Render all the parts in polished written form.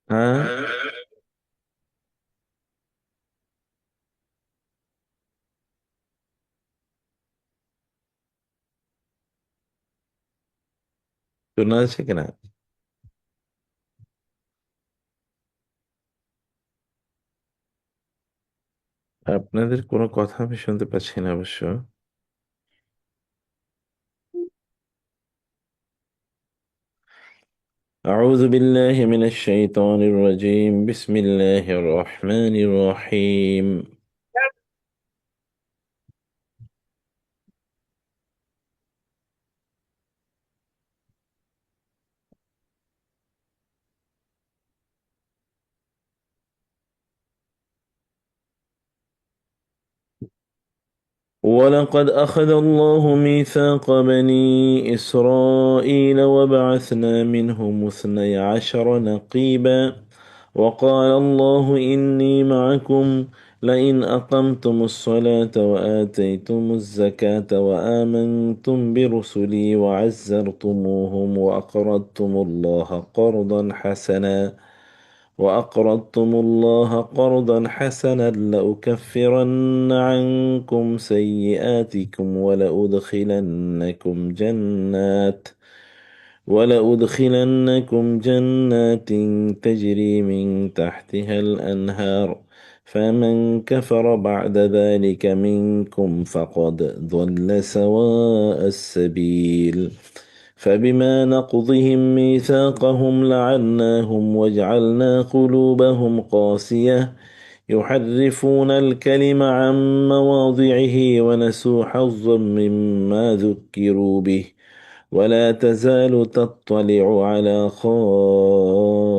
হ্যাঁ, শোনা যাচ্ছে কিনা? আপনাদের কোনো কথা আমি শুনতে পাচ্ছি না অবশ্য। أعوذ بالله من الشيطان الرجيم، بسم الله الرحمن الرحيم. ولقد أخذ الله ميثاق بني إسرائيل وبعثنا منهم 12 نقيبا، وقال الله إني معكم لئن أقمتم الصلاة وآتيتم الزكاة وآمنتم برسلي وعزرتموهم وأقرضتم الله قرضا حسنا لأكفرن عنكم سيئاتكم ولأدخلنكم جنات تجري من تحتها الأنهار، فمن كفر بعد ذلك منكم فقد ضل سواء السبيل. فبما نقضهم ميثاقهم لعناهم وجعلنا قلوبهم قاسية يحرفون الكلم عن مواضعه ونسوا حظا مما ذكروا به، ولا تزال تطلع على خائنة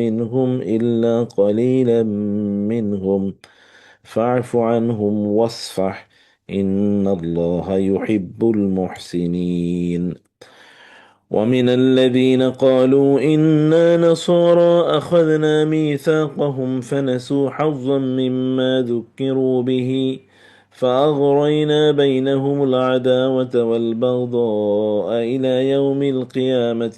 منهم إلا قليلا منهم، فاعف عنهم واصفح، إن الله يحب المحسنين. ومن الذين قالوا إنا نصارى أخذنا ميثاقهم فنسوا حظا مما ذكروا به، فأغرينا بينهم العداوة والبغضاء إلى يوم القيامة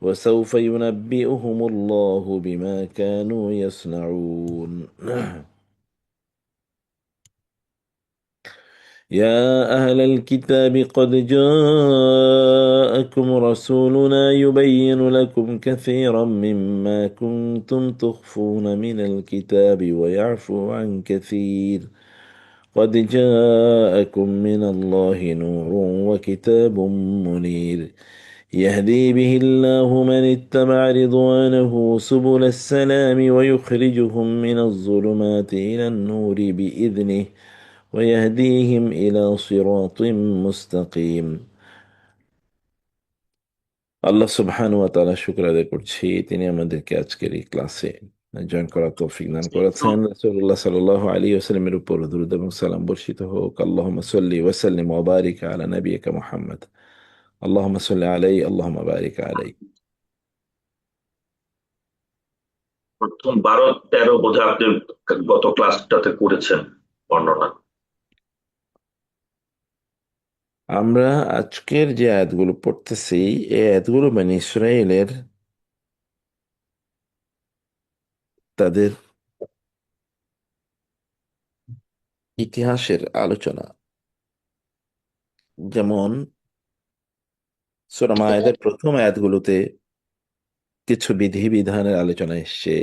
وسوف ينبئهم الله بما كانوا يصنعون. يا أهل الكتاب قد جاءكم رسولنا يبين لكم كثيرا مما كنتم تخفون من الكتاب ويعفو عن كثير، قد جاءكم من الله نور وكتاب منير، يهدي به الله من اتبع رضوانه سبل السلام ويخرجهم من الظلمات إلى النور بإذنه ويهديهم إلى صراط مستقيم. আল্লাহ সুবহানাহু ওয়া তাআলা শুকর আদায় করছি, তিনি আমাদেরকে আজকের এই ক্লাসে জয়েন করার তৌফিক দান করেছেন। রাসূলুল্লাহ সাল্লাল্লাহু আলাইহি ওয়াসাল্লামের উপর দরুদ এবং সালাম বর্ষিত হোক। আল্লাহুম্মা সাল্লি ওয়া সাল্লিম ওয়া বারিক আলা নাবিয়িকা মুহাম্মদ। আল্লাহুম্মা সাল্লি আলাইহি আল্লাহুম্মা বারিক আলাইহি। প্রথম 12-13 বোধহয় আপনি গত ক্লাসটাতে করেছেন বর্ণনা। আমরা আজকের যে আয়াতগুলো পড়তেছি, এই আয়াতগুলো বনী ইসরাইলের তাদের ইতিহাসের আলোচনা। যেমন সূরা মায়েদার প্রথম আয়াতগুলোতে কিছু বিধিবিধানের আলোচনা এসছে।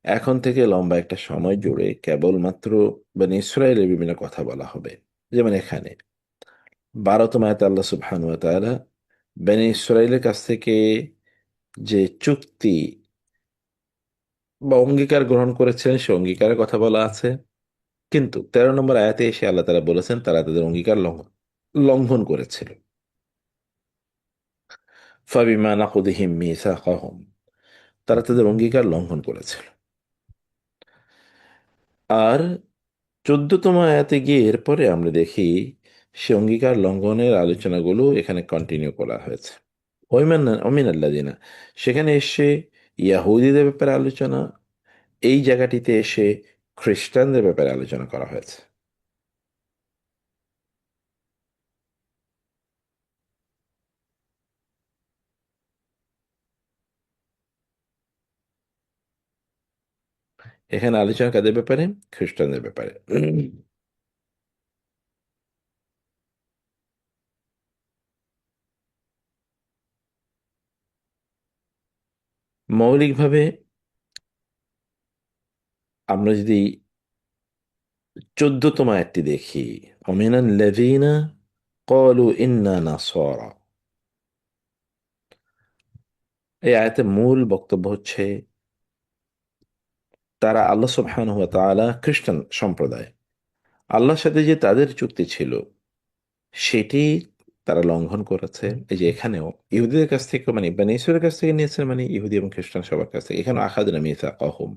এখন থেকে লম্বা একটা সময় জুড়ে কেবলমাত্র বনী ইসরায়েলের বিভিন্ন কথা বলা হবে। যেমন এখানে 12তম আয়াতে আল্লাহ সুবহানাহু ওয়া তাআলা বনী ইসরায়েলের কাছ থেকে যে চুক্তি বা অঙ্গীকার গ্রহণ করেছিলেন সে অঙ্গীকারের কথা বলা আছে। কিন্তু 13 নম্বর আয়াতে এসে আল্লাহ তাআলা বলেছেন তারা তাদের অঙ্গীকার লঙ্ঘন করেছিল। ফাবিমা নাকুদিহিম মিসাকাহুম, তারা তাদের অঙ্গীকার লঙ্ঘন করেছিল। আর 14তম আয়াতে গিয়ে এরপরে আমরা দেখি সে অঙ্গীকার লঙ্ঘনের আলোচনাগুলো এখানে কন্টিনিউ করা হয়েছে। অমিনাল্লাদিনা, সেখানে এসে ইয়াহুদিদের ব্যাপারে আলোচনা, এই জায়গাটিতে এসে খ্রিস্টানদের ব্যাপারে আলোচনা করা হয়েছে। এখানে আলোচনা কাদের ব্যাপারে? খ্রিস্টানদের ব্যাপারে। মৌলিকভাবে আমরা যদি 14তম আয়াতটি দেখি, অমিনাল লাযীনা ক্বালু ইন্না নাসারা, এই আয়াতের মূল বক্তব্য হচ্ছে তারা আল্লাহ সুবহানাহু ওয়া তাআলা খ্রিস্টান সম্প্রদায়, আল্লাহর সাথে যে তাদের চুক্তি ছিল সেটি তারা লঙ্ঘন করেছে। এই যে এখানেও ইহুদিদের কাছ থেকে, মানে বনী ইসরাইলের কাছ থেকে নিয়েছেন, মানে ইহুদি এবং খ্রিস্টান সবার কাছ থেকে, এখানে আখাযনা মিসাকাহুম।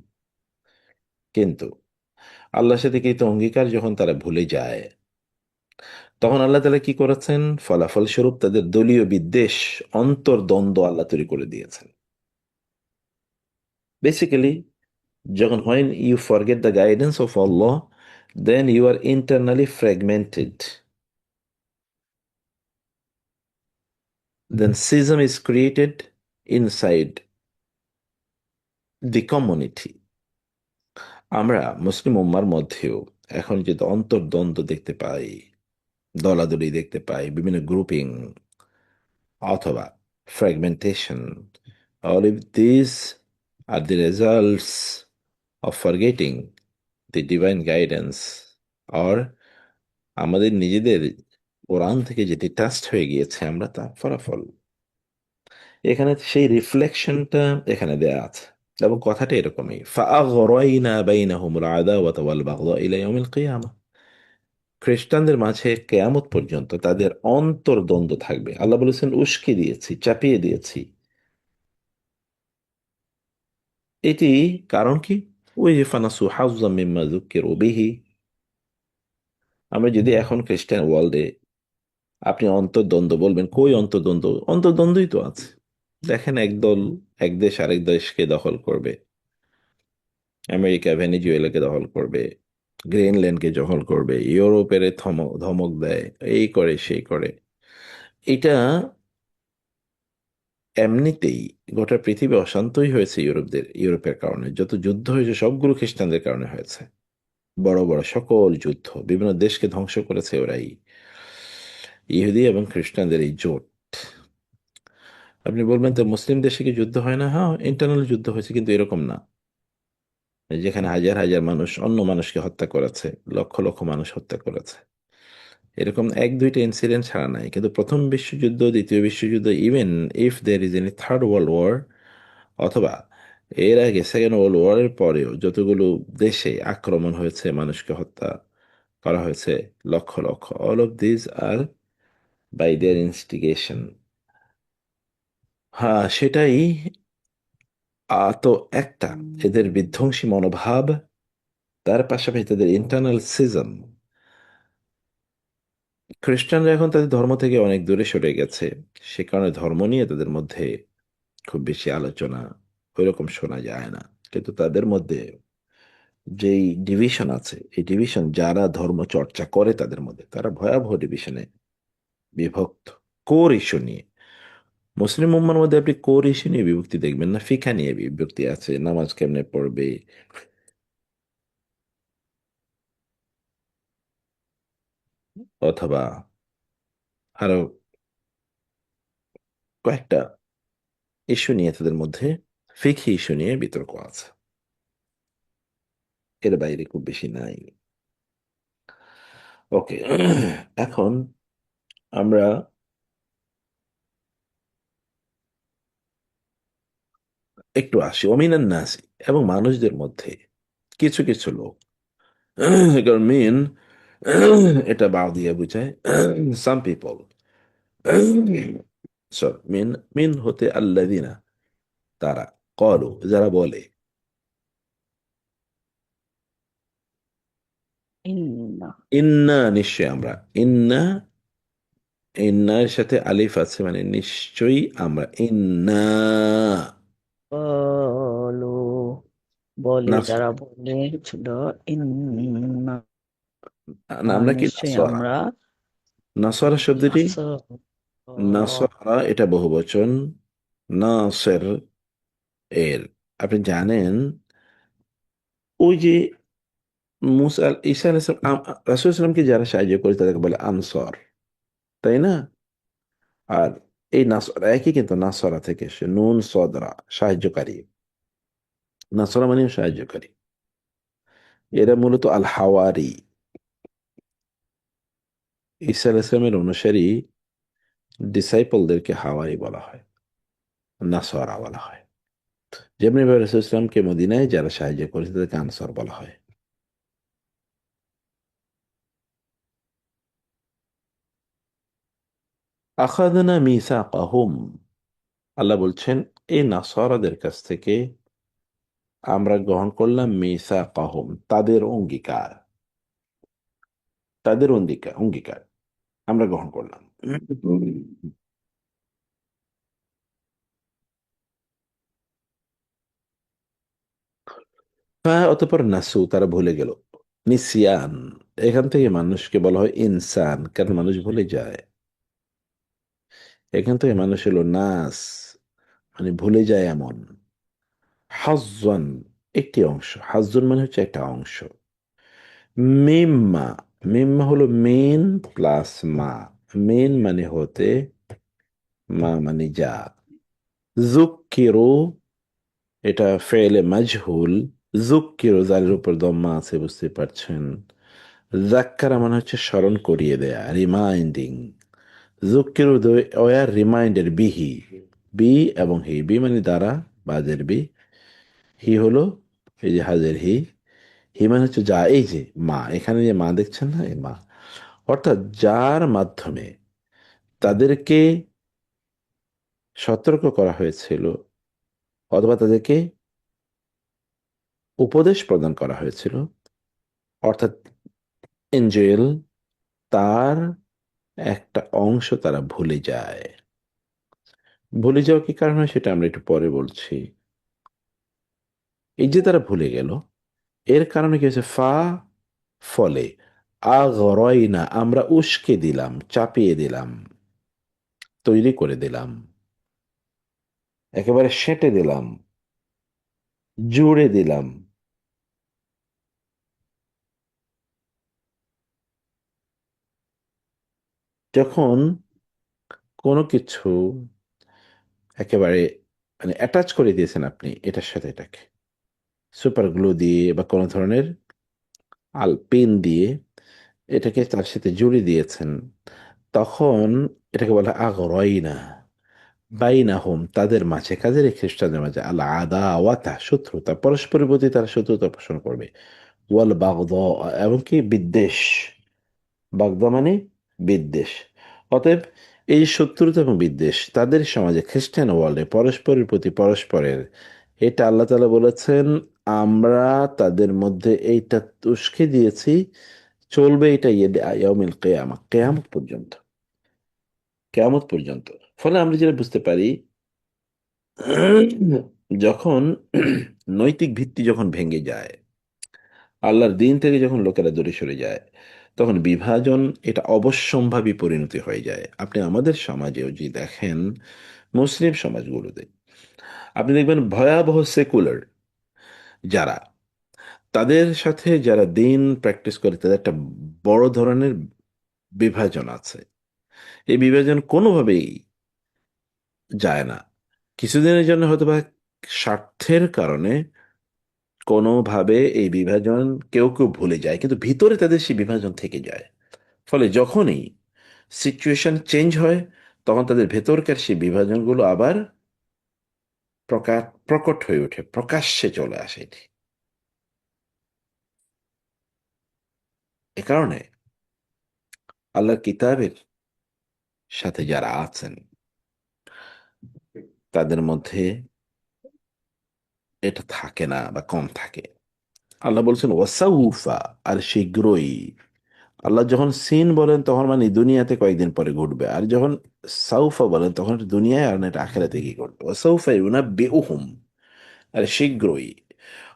কিন্তু আল্লাহর সাথে কৃত অঙ্গীকার যখন তারা ভুলে যায়, তখন আল্লাহ তাআলা কি করেছেন? ফলাফল স্বরূপ তাদের দলীয় বিদ্বেষ, অন্তর্দ্বন্দ্ব আল্লাহ তৈরি করে দিয়েছেন। বেসিক্যালি, যখন when you forget the guidance of Allah, then you are internally fragmented. Then schism is created inside the community. আমরা মুসলিম উম্মার মধ্যেও এখন যে অন্তর্দ্বন্দ্ব দেখতে পাই, দলাদলি দেখতে পাই, বিভিন্ন গ্রুপিং অথবা fragmentation, all of these are the results of forgetting the divine guidance, or আমাদের নিজেদের কোরআন থেকে যে ডিটাচড হয়ে গিয়েছে আমরা, তার ফলাফল। এখানে সেই রিফ্লেকশনটা এখানে দেয়া আছে, এবং কথাটা এরকমই, ফাআগরাইনা বাইনাহুমুল আদাওয়াতা ওয়াল বাগদা ইলা ইয়াউমিল কিয়ামা। খ্রিস্টানদের মাঝে কেয়ামত পর্যন্ত তাদের অন্তর্দ্বন্দ্ব থাকবে। আল্লাহ বলেছেন উস্কে দিয়েছি, চাপিয়ে দিয়েছি। এটি কারণ কি? ওই যে ফানাসু হাজ্জাম মিম্মা যুক্কিরু বিহি। আমরা যদি এখন খ্রিস্টান ওয়ার্ল্ডে আপনি অন্তর্দ্বন্দ্ব বলবেন, কই অন্তর্দ্বন্দ্ব? অন্তর্দ্বন্দ্বই তো আছে। দেখেন, একদল এক দেশ আরেক দেশকে দখল করবে, আমেরিকা ভেনেজুয়েলাকে দখল করবে, গ্রিনল্যান্ডকে দখল করবে, ইউরোপের ধমক দেয়, এই করে সেই করে। এটা এমনিতেই গোটা পৃথিবী অশান্তই হয়েছে ইউরোপের কারণে। যত যুদ্ধ হয়েছে সবগুলো খ্রিস্টানদের কারণে হয়েছে। বড় বড় সকল যুদ্ধ বিভিন্ন দেশকে ধ্বংস করেছে ওরাই, ইহুদি এবং খ্রিস্টানদের এই জোট। আপনি বলবেন তো মুসলিম দেশে কি যুদ্ধ হয় না? হ্যাঁ, ইন্টারনাল যুদ্ধ হয়েছে, কিন্তু এরকম না যেখানে হাজার হাজার মানুষ অন্য মানুষকে হত্যা করেছে, লক্ষ লক্ষ মানুষ হত্যা করেছে। এরকম এক দুইটা ইনসিডেন্ট ছাড়া নাই। কিন্তু প্রথম বিশ্বযুদ্ধ, দ্বিতীয় বিশ্বযুদ্ধ, even if there is any third world war, অথবা এর আগে সেকেন্ড ওয়ার্ল্ড ওয়ারের পরেও যতগুলো দেশে আক্রমণ হয়েছে, মানুষকে হত্যা করা হয়েছে লক্ষ লক্ষ, all of this are by their instigation. হ্যাঁ, সেটাই। তো একটা, এদের বিধ্বংসী মনোভাব, তার পাশাপাশি তাদের ইন্টারনাল সিজম। খ্রিস্টানরা এখন তাদের ধর্ম থেকে অনেক দূরে সরে গেছে, সে কারণে ধর্ম নিয়ে তাদের মধ্যে খুব বেশি আলোচনা ওইরকম শোনা যায় না। কিন্তু তাদের মধ্যে যেই ডিভিশন আছে, এই ডিভিশন যারা ধর্ম চর্চা করে তাদের মধ্যে, তারা ভয়াবহ ডিভিশনে বিভক্ত। কোর ইস্যু নিয়ে, মুসলিম উম্মার মধ্যে আপনি কোর ইস্যু নিয়ে বিভক্তি দেখবেন না, ফিকা নিয়ে বিভক্তি আছে, নামাজ কেমনে পড়বে, অথবা আরো কয়েকটা ইস্যু নিয়ে তাদের মধ্যে, ফিকহি ইস্যু নিয়ে বিতর্ক আছে। এর বাইরে খুব বেশি নাই। ওকে, এখন আমরা একটু আসি অমিনান নাসি, এবং মানুষদের মধ্যে কিছু কিছু লোক, কারণ মিন এটা বাও দিয়ে বুঝায় সাম পিপল। সরি, মিন মিন হতে আল্লাযিনা, তারা, কলু যারা বলে, ইন্না ইন্না নিশ্চয় আমরা, ইন্না, ইন্নার সাথে আলিফ আছে, মানে নিশ্চয়ই আমরা, ইন্না বলো, বলে নাস, যারা বলেছিল, ইন্না না, আমরা কি নিশ্চয়ই নাসরা, আমরা নাসরা শব্দটি, নাসর নাসরা এটা বহুবচন, নাসের এর, আপনি জানেন ওই যে ঈসা আলাইহিস সালাম রাসূল সাল্লামকে যারা সাহায্য করে তাদেরকে বলে আনসার, তাই না? আর এই নাসরা একই, কিন্তু নাসরা থেকে এসে নুন সদরা, সাহায্যকারী। নাসরা মানে সাহায্যকারী। এরা মূলত আল হাওয়ারি, ঈসা আলাইহিস সালামের অনুসারী ডিসাইপলদেরকে হাওয়ারি বলা হয়, নাসরা বলা হয়। যেমনি ভাবে রাসূল ইসলামকে মদিনায় যারা সাহায্য করেছে তাদেরকে আনসার বলা হয়। আখাযনা মিসাকাহুম, আল্লাহ বলছেন এই নাসারাদের কাছ থেকে আমরা গ্রহণ করলাম মিসাকাহুম, তাদের অঙ্গীকার, তাদের অঙ্গীকার অঙ্গীকার আমরা গ্রহণ করলাম। অতঃপর নাসু, তারা ভুলে গেল। নিসিয়ান, এখান থেকে মানুষকে বলা হয় ইনসান, কারণ মানুষ ভুলে যায়। এখান থেকে মানুষ হলো নাস, মানে ভুলে যায় এমন। হাজ্জান, একটি অংশ, হাজ্জুন মানে হচ্ছে একটা অংশ। মিম্মা, মিম্মা হলো মেন প্লাস মা। মেন মানে হতে, মা মানে যা। জুক্কিরু, এটা ফেলে মাজহুল। জুক্কিরু, যার উপর দম্মা আছে বুঝতে পারছেন। জাক্কারা মানে হচ্ছে স্মরণ করিয়ে দেয়া, রিমাইন্ডিং। জুক্কিরু ওয়ার রিমাইন্ডের বিহি, বি এবং হি, বি মানে দ্বারা, বাজের বি। হি হলো এই যে হাজের হি। হি মানে হচ্ছে যা, এই যে মা, এখানে যে মা দেখছেন না, এই মা। অর্থাৎ যার মাধ্যমে তাদেরকে সতর্ক করা হয়েছিল, অথবা তাদেরকে উপদেশ প্রদান করা হয়েছিল, অর্থাৎ এঞ্জেল, তার একটা অংশ তারা ভুলে যায়। ভুলে যাওয়া কি কারণ হয় সেটা আমরা একটু পরে বলছি। এই যে তারা ভুলে গেল, এর কারণে কি হয়েছে? ফলে আগরাইনা, আমরা উস্কে দিলাম, চাপিয়ে দিলাম, তৈরি করে দিলাম, একেবারে সেঁটে দিলাম, জুড়ে দিলাম। যখন কোনো কিছু একেবারে মানে অ্যাটাচ করে দিয়েছেন আপনি এটার সাথে, এটাকে সুপার গ্লু দিয়ে বা কোনো ধরনের পেন দিয়ে এটাকে তার সাথে জুড়ে দিয়েছেন, তখন এটাকে বলা হয় আগরাইনা। বাইনাহুম, তাদের মাঝে, কাজের খ্রিস্টানদের মাঝে, আল আদাওয়াতা, শত্রুতা, পরস্পরের প্রতি তারা শত্রুতা পোষণ করবে। ওয়াল বাগদা, এমনকি বিদ্বেষ। বাগদা মানে বিদ্বেষ। অতএব এই যে শত্রুতা এবং বিদ্বেষ তাদের সমাজে, খ্রিস্টান ওয়ার্ল্ডে পরস্পরের প্রতি পরস্পরের, এটা আল্লাহ তাআলা বলেছেন আমরা তাদের মধ্যে এইটা উস্কে দিয়েছি, চলবে এটা ইয়াউমিল কিয়ামা, কিয়ামত পর্যন্ত, কিয়ামত পর্যন্ত। ফলে আমরা যেটা বুঝতে পারি, যখন নৈতিক ভিত্তি যখন ভেঙে যায়, আল্লাহর দিন থেকে যখন লোকেরা দূরে সরে যায়, তখন বিভাজন এটা অবশ্যম্ভাবী পরিণতি হয়ে যায়। আপনি আমাদের সমাজেও যে দেখেন, মুসলিম সমাজগুলোতে আপনি দেখবেন ভয়াবহ সেকুলার যারা, তাদের সাথে যারা দিন প্র্যাকটিস করে, তাদের একটা বড় ধরনের বিভাজন আছে। এই বিভাজন কোনোভাবেই যায় না। কিছুদিনের জন্য হয়তোবা স্বার্থের কারণে কোনোভাবে এই বিভাজন কেউ কেউ ভুলে যায়, কিন্তু ভিতরে তাদের সেই বিভাজন থেকে যায়। ফলে যখনই সিচুয়েশন চেঞ্জ হয়, তখন তাদের ভেতরকার সেই বিভাজনগুলো আবার প্রকট হয়ে ওঠে, প্রকাশ্যে চলে আসে এটি। এ কারণে আল্লাহর কিতাবের সাথে যারা আছেন তাদের মধ্যে এটা থাকে না বা কম থাকে। আল্লাহ বলছেন ওয়াসাউফা, আর শীঘ্রই। আল্লাহ যখন সিন বলেন তখন মানে দুনিয়াতে কয়েকদিন পরে ঘটবে, আর যখন সাউফা বলেন তখন এটা দুনিয়ায়, আর না এটা আখেরাতে কি ঘটবে। ওয়াসাউফা ইউনাব্বিউহুম, আর শীঘ্রই,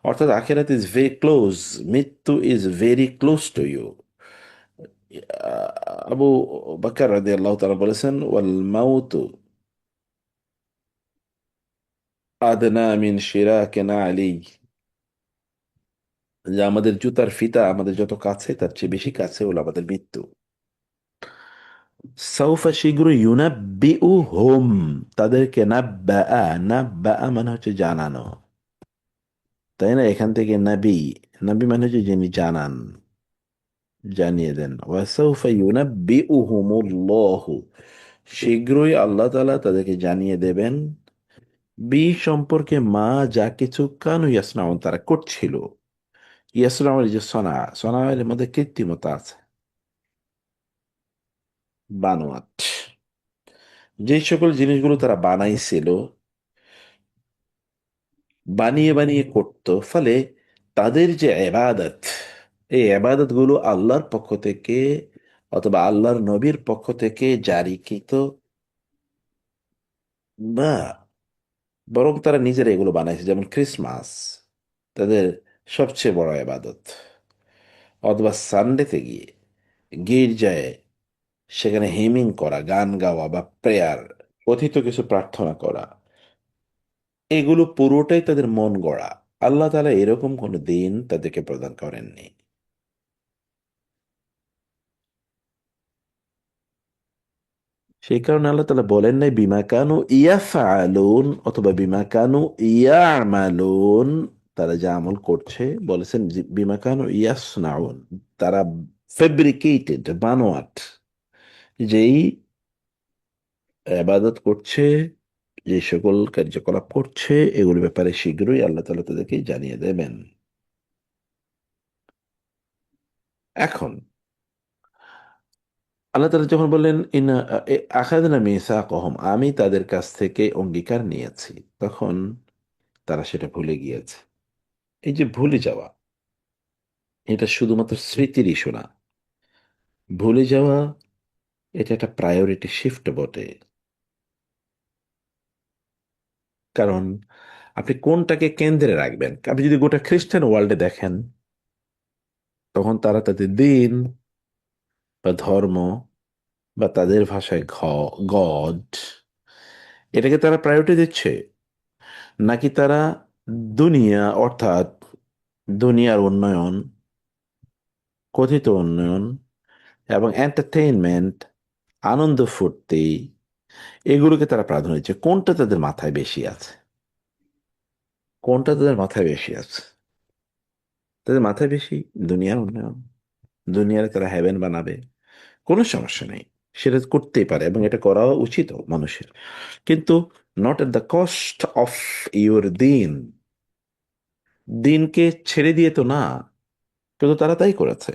অর্থাৎ আখেরাত ইজ ভেরি ক্লোজ, মৃত্যু is very close to you. Abu Bakr রাদিয়াল্লাহু তাআলা বলেছেন ওয়াল মাউতু আদনা মিন শিরাকিন আলী, যে আমাদের জুতার ফিতা আমাদের যত কাছে, তার চেয়ে বেশি কাছে হলো আমাদের মৃত্যু। সাউফা শীঘ্র ইউনাব্বিউ হোম, তাদেরকে নাব্বা, নাব্বা মানে হচ্ছে জানানো, তাই না? এখান থেকে নাবি, নাবি মানে হচ্ছে যিনি জানান, জানিয়ে দেন। ওয়াসাউফা ইউনাব্বিউহুমুল্লাহু, শীঘ্রই আল্লাহ তাআলা তাদেরকে জানিয়ে দেবেন, বি সম্পর্কে, মা যা কিছু কানু ইয়াসনাউন তারা করছিল। ইয়াসনাউন যে সনা, সনায়ের মধ্যে কৃত্রিমতা আছে, বানোয়াট, যে সকল জিনিসগুলো তারা বানাইছিল, বানিয়ে বানিয়ে করত, ফলে তাদের যে এবাদত, এই এবাদত গুলো আল্লাহর পক্ষ থেকে অথবা আল্লাহর নবীর পক্ষ থেকে জারিকৃত, বা বরং তারা নিজেরা এগুলো বানাইছে, যেমন ক্রিসমাস তাদের সবচেয়ে বড় এবাদত, অথবা সানডেতে গিয়ে গির্জায় সেখানে হেমিং করা, গান গাওয়া বা প্রেয়ার, কথিত কিছু প্রার্থনা করা, এগুলো পুরোটাই তাদের মন গড়া। আল্লাহ তাআলা এরকম কোনো দিন তাদেরকে প্রদান করেননি। সেই কারণে আল্লাহ তাআলা বলেন নাই বিমা কানু ইয়াফআলুন অথবা বিমা কানু ইয়ামালুন, তারা যা আমল করছে, বলেছেন বিমা কানু ইয়াসনাউন, তারা ফেব্রিকেটেড, বানোয়াট, যেই ইবাদত করছে, যে সকল কার্যকলাপ করছে, এগুলোর ব্যাপারে শীঘ্রই আল্লাহ তাআলা তাদেরকে জানিয়ে দেবেন। এখন আল্লাহ তাআলা যখন বললেন ইন আখাযনা মিসাকহুম, আমি তাদের কাছ থেকে অঙ্গীকার নিয়েছি, তখন তারা সেটা ভুলে গিয়েছে। এই যে ভুলে যাওয়া, এটা শুধুমাত্র স্মৃতির ইস্যু না। ভুলে যাওয়া এটা একটা প্রায়োরিটি শিফট বটে। কারণ আপনি কোনটাকে কেন্দ্রে রাখবেন? আপনি যদি গোটা খ্রিস্টান ওয়ার্ল্ডে দেখেন, তখন তারা তাদের দিন বা ধর্ম বা তাদের ভাষায় গড, এটাকে তারা প্রায়োরিটি দিচ্ছে, নাকি তারা দুনিয়া, অর্থাৎ দুনিয়ার উন্নয়ন, কথিত উন্নয়ন এবং এন্টারটেইনমেন্ট, আনন্দ ফুর্তি, এগুলোকে তারা প্রাধান্য দিচ্ছে? কোনটা তাদের মাথায় বেশি আছে? কোনটা তাদের মাথায় বেশি আছে? তাদের মাথায় বেশি দুনিয়ার উন্নয়ন, দুনিয়ারে তারা হেভেন বানাবে, কোনো সমস্যা নেই, সেটা করতেই পারে এবং এটা করা উচিত মানুষের, কিন্তু not at the cost of your দিন। দিনকে ছেড়ে দিয়ে তো না, কিন্তু তারা তাই করেছে,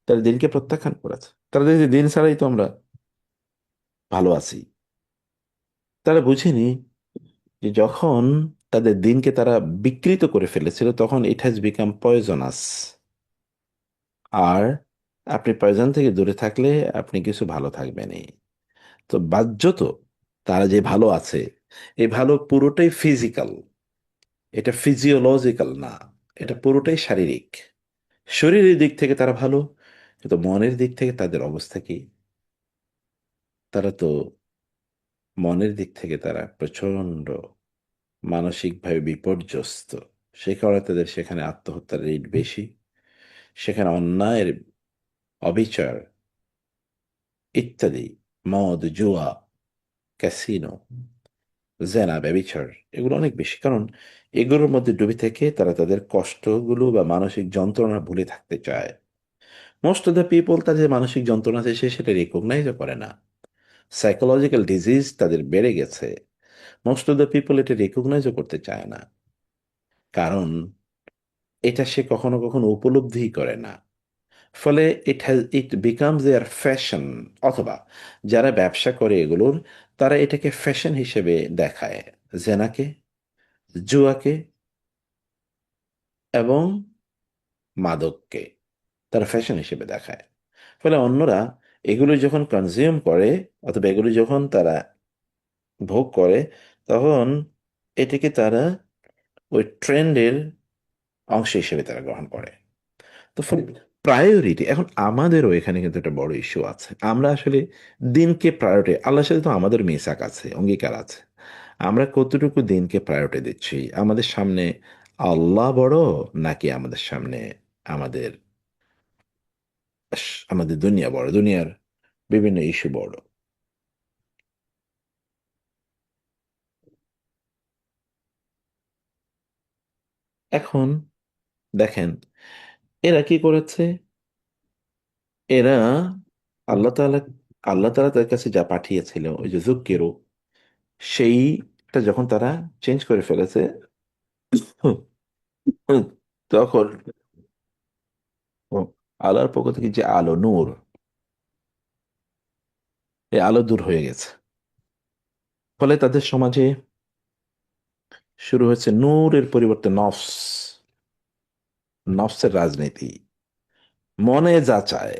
তারা দিনকে প্রত্যাখ্যান করেছে। তারা দেখছে দিন ছাড়াই তো আমরা ভালো আছি। তারা বুঝেনি যে যখন তাদের দিনকে তারা বিকৃত করে ফেলেছিল, তখন ইট হ্যাজ বিকাম পয়জনাস। আর আপনি পয়জন থেকে দূরে থাকলে আপনি কিছু ভালো থাকবেনই। তো বাহ্যত তারা যে ভালো আছে, এই ভালো পুরোটাই ফিজিক্যাল, এটা ফিজিওলজিক্যাল না, এটা পুরোটাই শারীরিক। শরীরের দিক থেকে তারা ভালো, কিন্তু মনের দিক থেকে তাদের অবস্থা কি? তারা তো মনের দিক থেকে তারা প্রচন্ড মানসিকভাবে বিপর্যস্ত। সে কারণে তাদের সেখানে আত্মহত্যার রেট বেশি, সেখানে অন্যায়ের, অবিচার ইত্যাদি, মদ, জুয়া, ক্যাসিনো, জেনা, ব্যভিচার, এগুলো অনেক বেশি। কারণ এগুলোর মধ্যে ডুবে থেকে তারা তাদের কষ্টগুলো বা মানসিক যন্ত্রণা ভুলে থাকতে চায়। মোস্ট অফ দ্য পিপল তাদের মানসিক যন্ত্রণা আছে, সে সেটা রিকগনাইজ করে না। সাইকোলজিক্যাল ডিজিজ তাদের বেড়ে গেছে, মোস্ট অফ দ্য পিপল এটা রিকগনাইজও করতে চায় না, কারণ এটা সে কখনো কখনো উপলব্ধি করে না। ফলে ইট বিকামস দেয়ার ফ্যাশন, অথবা যারা ব্যবসা করে এগুলোর, তারা এটাকে ফ্যাশন হিসেবে দেখায়, জেনাকে, জুয়াকে এবং মাদককে তারা ফ্যাশন হিসেবে দেখায়। ফলে অন্যরা এগুলো যখন কনজিউম করে অথবা এগুলো যখন তারা ভোগ করে, তখন এটিকে তারা ওই ট্রেন্ডের অংশ হিসেবে তারা গ্রহণ করে। তো প্রায়োরিটি, এখন আমাদেরও এখানে কিন্তু একটা বড় ইস্যু আছে। আমরা আসলে দিনকে প্রায়োরিটি, আল্লাহর সাথে তো আমাদের মিসাক আছে, অঙ্গীকার আছে, আমরা কতটুকু দিনকে প্রায়োরিটি দিচ্ছি? আমাদের সামনে আল্লাহ বড় নাকি আমাদের সামনে আমাদের আমাদের দুনিয়া বড়, দুনিয়ার বিভিন্ন ইস্যু বড়? এখন দেখেন এরা কি করেছে। এরা আল্লাহ তাআলা আল্লাহ তাআলা তাদের কাছে যা পাঠিয়েছিল ওই যে যুক্কেরও, সেইটা যখন তারা চেঞ্জ করে ফেলেছে, হুম, হুম, তখন আল্লাহর পক্ষ থেকে যে আলো, নূর, এই আলো দূর হয়ে গেছে। ফলে তাদের সমাজে শুরু হয়েছে নূরের পরিবর্তে নফস, নফসের রাজনীতি। মনে যা চায়,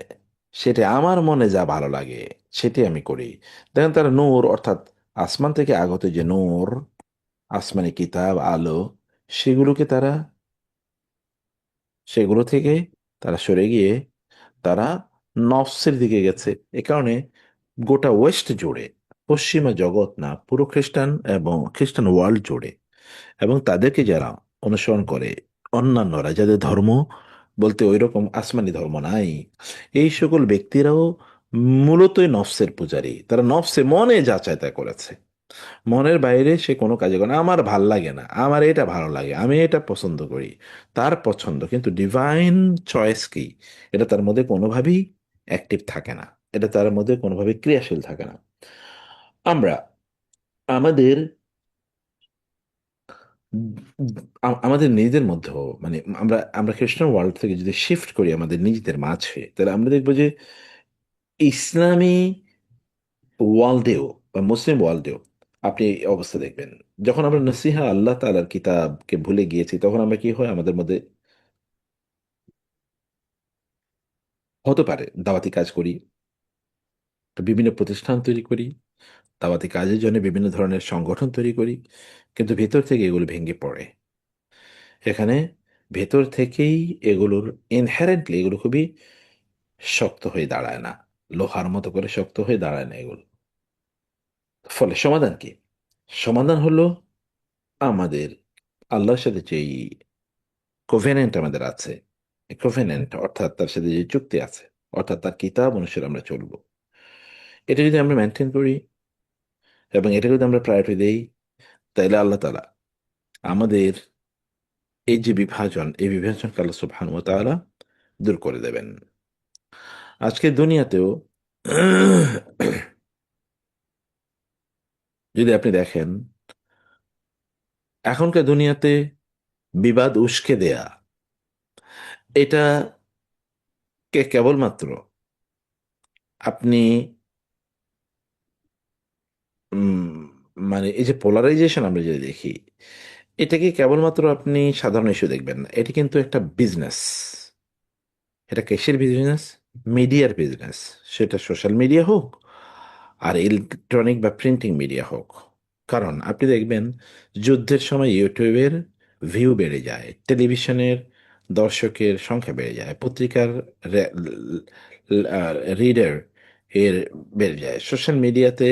সেটা আমার মনে যা ভালো লাগে সেটি আমি করি। দেখেন তারা নূর অর্থাৎ আসমান থেকে আগত যে নূর, আসমানি কিতাব, আলো, সেগুলোকে তারা, সেগুলো থেকে তারা সরে গিয়ে তারা নফসের দিকে গেছে। এ কারণে গোটা ওয়েস্ট জুড়ে, পশ্চিমা জগৎ না, পুরো খ্রিস্টান এবং খ্রিস্টান ওয়ার্ল্ড জুড়ে, এবং তাদেরকে যারা অনুসরণ করে, অন্যান্যরা যাদের ধর্ম বলতে ওইরকম আসমানি ধর্ম নাই, এই সকল ব্যক্তিরাও মূলতই নফসের পূজারী। তারা নফসে মনে যা চায় তা করেছে। মনের বাইরে সে কোনো কাজে করে না। আমার ভাল লাগে না, আমার এটা ভালো লাগে, আমি এটা পছন্দ করি, তার পছন্দ, কিন্তু ডিভাইন চয়েস কি, এটা তার মধ্যে কোনোভাবেই অ্যাক্টিভ থাকে না, এটা তার মধ্যে কোনোভাবে ক্রিয়াশীল থাকে না। আমরা আমাদের আমাদের নিজেদের মধ্যেও, মানে আমরা আমরা খ্রিস্টান ওয়ার্ল্ড থেকে যদি শিফট করি আমাদের নিজেদের মাঝে, তাহলে আমরা দেখবো যে ইসলামী ওয়ার্ল্ডেও বা মুসলিম ওয়ার্ল্ডেও আপনি এই অবস্থা দেখবেন। যখন আমরা নসিহা আল্লাহ তাআলার কিতাবকে ভুলে গিয়েছি, তখন আমরা কি হয়, আমাদের মধ্যে হতে পারে দাওয়াতি কাজ করি, তো বিভিন্ন প্রতিষ্ঠান তৈরি করি, দাওয়াতি কাজের জন্য বিভিন্ন ধরনের সংগঠন তৈরি করি, কিন্তু ভেতর থেকে এগুলো ভেঙে পড়ে। এখানে ভেতর থেকেই এগুলোর ইনহেরেন্টলি এগুলো খুবই শক্ত হয়ে দাঁড়ায় না, লোহার মতো করে শক্ত হয়ে দাঁড়ায় না এগুলো। ফলে সমাধান কি? সমাধান হলো আমাদের আল্লাহর সাথে যেই কোভেনেন্ট আমাদের আছে, কোভেনেন্ট অর্থাৎ তার সাথে যে চুক্তি আছে, অর্থাৎ তার কিতাব অনুসারে আমরা চলবো, এটা যদি আমরা মেনটেন করি এবং এটাকে যদি আমরা প্রায়োরিটি দেই, তাহলে আল্লাহ তাআলা আমাদের এই যে বিভাজন, এই বিভাজনকে আল্লাহ সুবহানাহু ওয়া তাআলা দূর করে দেবেন। আজকে দুনিয়াতেও যদি আপনি দেখেন, এখনকার দুনিয়াতে বিবাদ উস্কে দেয়া, এটা কেবলমাত্র আপনি উম, মানে এই যে পোলারাইজেশন আমরা যে দেখি, এটাকে কেবলমাত্র আপনি সাধারণ ইস্যু দেখবেন না, এটি কিন্তু একটা বিজনেস। এটা কিসের বিজনেস? মিডিয়ার বিজনেস। সেটা সোশ্যাল মিডিয়া হোক আর ইলেকট্রনিক বা প্রিন্টিং মিডিয়া হোক। কারণ আপনি দেখবেন যুদ্ধের সময় ইউটিউবের ভিউ বেড়ে যায়, টেলিভিশনের দর্শকের সংখ্যা বেড়ে যায়, পত্রিকার রিডার এর বেড়ে যায়, সোশ্যাল মিডিয়াতে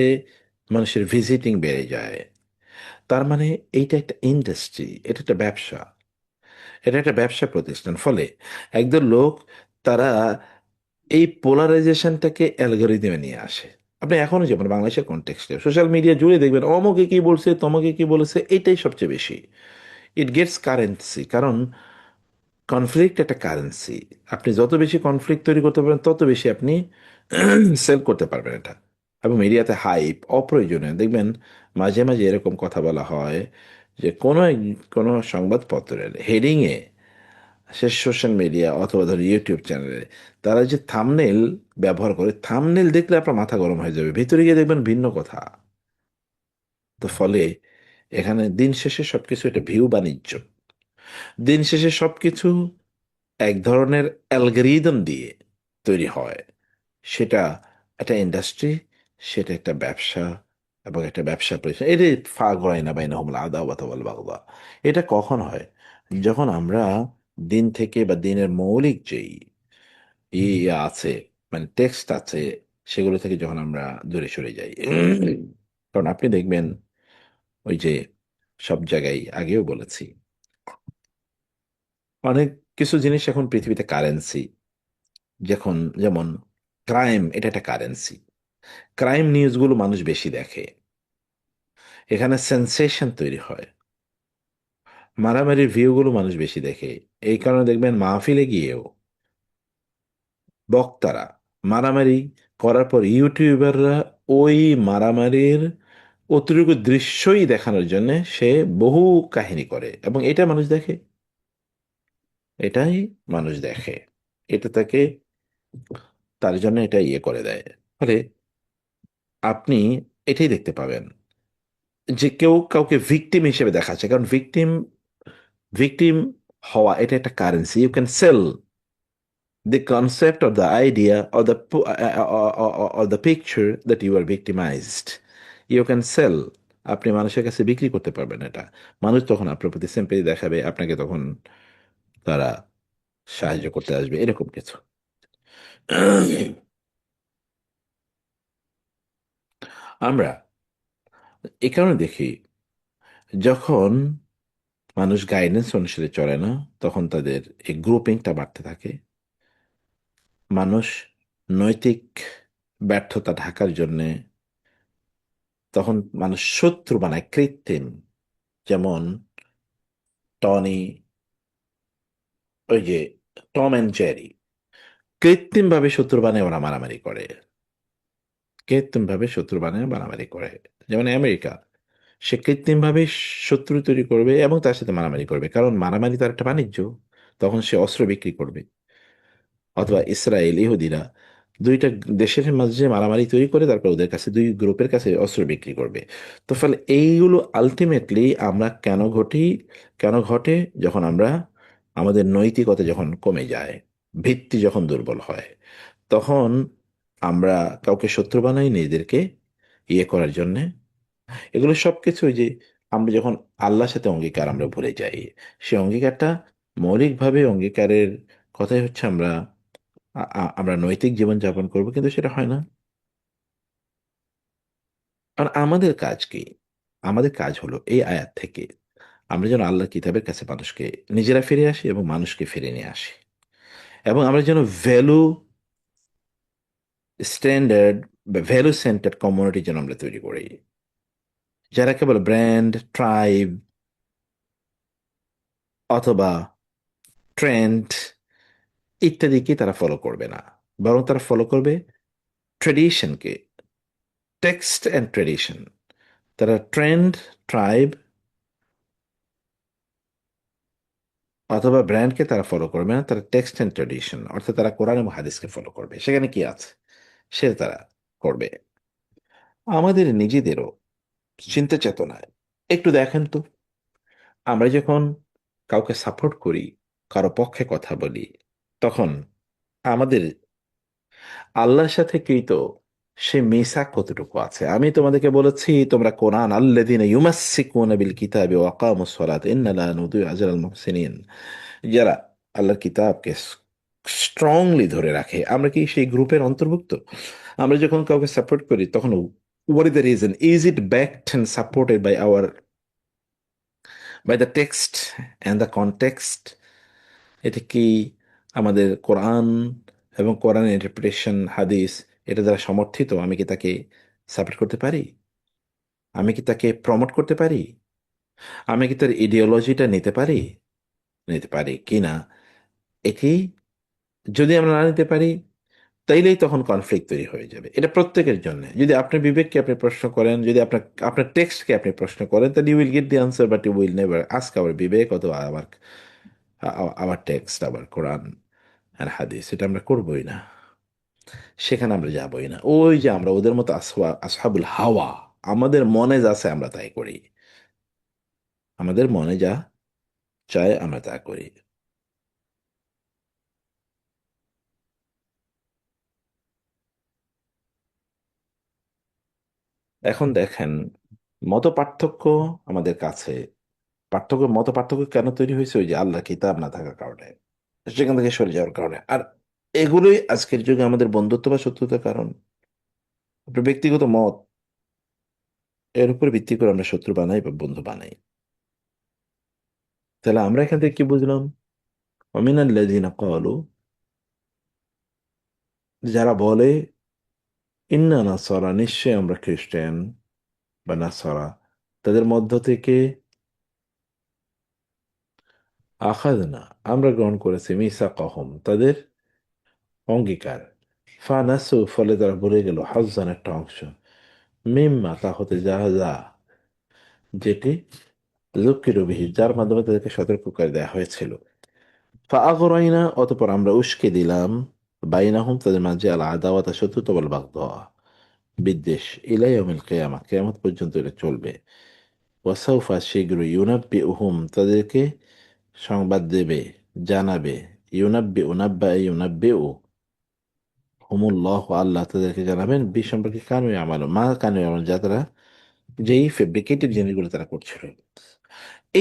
মানুষের ভিজিটিং বেড়ে যায়। তার মানে এইটা একটা ইন্ডাস্ট্রি, এটা একটা ব্যবসা, এটা একটা ব্যবসা প্রতিষ্ঠান। ফলে একদল লোক, তারা এই পোলারাইজেশনটাকে অ্যালগরিদমে নিয়ে আসে। আপনি এখনো যেমন বাংলাদেশের কনটেক্সটে সোশ্যাল মিডিয়া জুড়ে দেখবেন অমুকে কি বলছে, তমকে কি বলেছে, এটাই সবচেয়ে বেশি। ইট গেটস কারেন্সি, কারণ কনফ্লিক্ট একটা কারেন্সি। আপনি যত বেশি কনফ্লিক্ট তৈরি করতে পারবেন, তত বেশি আপনি সেল করতে পারবেন এটা। এবং মিডিয়াতে হাইপ অপ্রয়োজনীয় দেখবেন, মাঝে মাঝে এরকম কথা বলা হয় যে কোনো সংবাদপত্রের হেডিংয়ে, সে সোশ্যাল মিডিয়া অথবা ধর ইউটিউব চ্যানেলে, তারা যে থাম্বনেল ব্যবহার করে, থাম্বনেল দেখলে আপনার মাথা গরম হয়ে যাবে, ভিতরে গিয়ে দেখবেন ভিন্ন কথা। তো ফলে এখানে দিন শেষে সবকিছু এটা ভিউ বাণিজ্য। দিন শেষে সবকিছু এক ধরনের অ্যালগরিদম দিয়ে তৈরি হয়। সেটা একটা ইন্ডাস্ট্রি, সেটা একটা ব্যবসা, এবং একটা ব্যবসা প্রতিষ্ঠান। এটা ফাগ হয় না বাইনা হুমলা আদাওয়াত ওয়াল বাগদা। এটা কখন হয়? যখন আমরা দিন থেকে বা দিনের মৌলিক যেই আছে, মানে টেক্সট আছে, সেগুলো থেকে যখন আমরা দূরে সরে যাই। কারণ আপনি দেখবেন ওই যে সব জায়গায় আগেও বলেছি, অনেক কিছু জিনিস এখন পৃথিবীতে কারেন্সি, যখন যেমন ক্রাইম, এটা একটা কারেন্সি। ক্রাইম নিউজগুলো মানুষ বেশি দেখে, এখানে সেন্সেশন তৈরি হয়। মারামারির ভিউগুলো মানুষ বেশি দেখে, এই কারণে দেখবেন মাহফিলে গিয়েও বক্তারা মারামারি করার পর ইউটিউবাররা ওই মারামারির অতিরিক্ত দৃশ্যই দেখানোর জন্য সে বহু কাহিনী করে, এবং এটা মানুষ দেখে, এটাই মানুষ দেখে, এটা তাকে, তার জন্য এটা ইয়ে করে দেয়। ফলে আপনি এটাই দেখতে পাবেন যে কেউ কাউকে ভিকটিম হিসেবে দেখাচ্ছে, কারণ ভিকটিম ভিকটিম হওয়া এটা একটা currency. You can sell the concept or the idea or or the picture that you are victimized. You can sell. আপনি মানুষের কাছে বিক্রি করতে পারবেন এটা। মানুষ তখন আপনার প্রতি সিম্পেথি দেখাবে, আপনাকে তখন তারা সাহায্য করতে আসবে, এরকম কিছু। আমরা এ কারণে দেখি, যখন মানুষ গাইডেন্স অনুসারে চলে না, তখন তাদের এই গ্রুপিংটা বাড়তে থাকে। মানুষ নৈতিক ব্যর্থতা ঢাকার জন্যে তখন মানুষ শত্রু বানায় কৃত্রিম, যেমন টনি, ওই যে টম অ্যান্ড জেরি, কৃত্রিম ভাবে শত্রু বানায় ওরা মারামারি করে, কৃত্রিম ভাবে শত্রু বানায় মারামারি করে। যেমন আমেরিকা, সে কৃত্রিম ভাবে শত্রু তৈরি করবে এবং তার সাথে মারামারি করবে, কারণ মারামারি তার একটা বাণিজ্য, তখন সে অস্ত্র বিক্রি করবে। অথবা ইসরায়েল, ইহুদিরা দুইটা দেশের মাঝে মারামারি তৈরি করে তারপর ওদের কাছে, দুই গ্রুপের কাছে অস্ত্র বিক্রি করবে। তো ফলে এইগুলো আলটিমেটলি আমরা কেন ঘটে, যখন আমরা আমাদের নৈতিকতা যখন কমে যায়, ভিত্তি যখন দুর্বল হয়, তখন আমরা কাউকে শত্রু বানাই নিজেদেরকে ইয়ে করার জন্যে। এগুলো সবকিছু ওই যে আমরা যখন আল্লাহর সাথে অঙ্গীকার আমরা ভুলে যাই, সেই অঙ্গীকারটা মৌলিকভাবে অঙ্গীকারের কথাই হচ্ছে আমরা নৈতিক জীবন যাপন করব, কিন্তু সেটা হয় না। কারণ আমাদের কাজ কি? আমাদের কাজ হলো এই আয়াত থেকে আমরা যেন আল্লাহর কিতাবের কাছে মানুষকে নিজেরা ফিরে আসি এবং মানুষকে ফিরে নিয়ে আসি, এবং আমরা যেন স্ট্যান্ডার্ড বা ভ্যালু সেন্টার্ড কমিউনিটি যেন আমরা তৈরি করি, যারা কেবল ব্র্যান্ড, ট্রাইব অথবা ট্রেন্ড ইত্যাদিকে তারা ফলো করবে না, বরং তারা ফলো করবে ট্রেডিশনকে, টেক্সট অ্যান্ড ট্রেডিশন। তারা ট্রেন্ড, ট্রাইব অথবা ব্র্যান্ডকে তারা ফলো করবে না, তারা টেক্সট অ্যান্ড ট্রেডিশন, অর্থাৎ তারা কোরআন এবং হাদিসকে ফলো করবে, সেখানে কি আছে সেটা তারা করবে। আমাদের নিজেদেরও চিন্তা চেতনায় একটু দেখেন তো, আমরা যখন কাউকে সাপোর্ট করি, কারো পক্ষে কথা বলি, তখন আমাদের আল্লাহর সাথে কৃত সে মিসাক কতটুকু আছে? আমি তোমাদেরকে বলেছি তোমরা কোরআন, আল্লাযীনা ইউমাসসিকুনা বিল কিতাবি ওয়া আকামুস সালাত ইন্না লা নুদিউ আজরাল মুহসিনিন, যারা আল্লাহর কিতাবকে স্ট্রংলি ধরে রাখে, আমরা কি সেই গ্রুপের অন্তর্ভুক্ত? আমরা যখন কাউকে সাপোর্ট করি তখন what is the reason? Is it backed and supported by the text and the context? এটা কি আমাদের কোরআন এবং কোরআনের ইন্টারপ্রিটেশন, হাদিস, এটা দ্বারা সমর্থিত? আমি কি তাকে সাপোর্ট করতে পারি? আমি কি তাকে প্রমোট করতে পারি? আমি কি তার ইডিওলজিটা নিতে পারি? নিতে পারি কি না, এটি যদি আমরা না নিতে পারি, তাইলেই তখন কনফ্লিক্ট তৈরি হয়ে যাবে। এটা প্রত্যেকের জন্য। যদি আপনার বিবেককে আপনি প্রশ্ন করেন, যদি আপনার টেক্সটকে আপনি প্রশ্ন করেন, তাহলে you will get the answer, but you will never ask our বিবেক অথবা আওয়ার টেক্সট, আবার কোরআন আর হাদিস। এটা আমরা করবোই না, সেখানে আমরা যাবোই না। ওই যে আমরা ওদের মতো আসহাবুল হাওয়া, আমাদের মনে যা আছে আমরা তাই করি, আমাদের মনে যা চায় আমরা তা করি। এখন দেখেন, মত পার্থক্য আমাদের কাছে, মত পার্থক্য কেন তৈরি হয়েছে? ওই যে আল্লাহ কিতাব না থাকার কারণে, সেখান থেকে সরে যাওয়ার কারণে। আর এগুলোই আজকের যুগে আমাদের বন্ধুত্ব বা শত্রুতার কারণ। আপনার ব্যক্তিগত মত, এর উপর ভিত্তি করে আমরা শত্রু বানাই বা বন্ধু বানাই। তাহলে আমরা এখান থেকে কি বুঝলাম? ওমিনাল্লাযীনা ক্বালু, যারা বলে ইন্না নাসারা, নিশ্চয় আমরা খ্রিস্টান বা নাসারা, তাদের মধ্য থেকে আখাযনা, আমরা গ্রহণ করেছি মিসাকাহুম, তাদের অঙ্গীকার। ফানাসু, ফলে তারা ভুলে গেল হাজ্জান, একটা অংশ, মিম্মা, তা হতে যা যা, যেটি যুক্কিরু বিহি, যার মাধ্যমে তাদেরকে সতর্ক করে দেওয়া হয়েছিল। ফাআগরাইনা, অতঃপর আমরা উস্কে দিলাম, বাইনাহুম, তাদের মাঝে আল আদাওয়াতা, শত্রুতা, ওয়াল বাগদা, বিদ্বেষ, ইলা ইয়াউমিল কিয়ামা, কিয়ামত পর্যন্ত এটা চলবে। ওয়াসাউফা, শীঘ্রই, ইউনাব্বিউহুম, তাদেরকে সংবাদ দেবে, জানাবে, ইউনাব্বিউ হুমুল্লাহ, আল্লাহ তাদেরকে জানাবেন, সম্পর্কে কানু আমাল, মা কানু আমাল, যা তারা, যেই ফেব্রিকেটেড জিনিসগুলো তারা করছিল।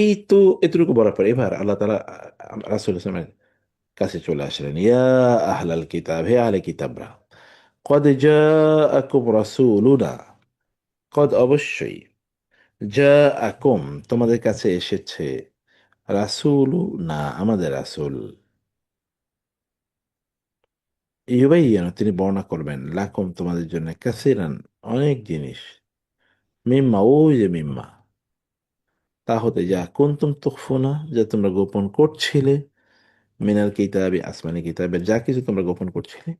এই তো এতটুকু বলার পর এবার আল্লাহ তালা রাসূল ইসলামের কাছে চলে আসলেন। ইয়া আহলাল কিতাব, হে আহলে কিতাবরা, কদ জাআকুম রাসূলুনা, কদ, অবশ্যই, জাআকুম, তোমাদের কাছে এসেছে, রাসূলুনা, আমাদের রাসূল, ইউবাইয়িনু, তিনি বর্ণনা করবেন, লাকুম, তোমাদের জন্য, কাসিরান, অনেক জিনিস, মিম্মা, ওই যে মিম্মা, তা হতে, যা কুনতুম তুখফুনা, যা তোমরা গোপন করছিলে, মিনাল কিতাবি, আসমানি কিতাবের যা কিছু তোমরা গোপন করছিলে,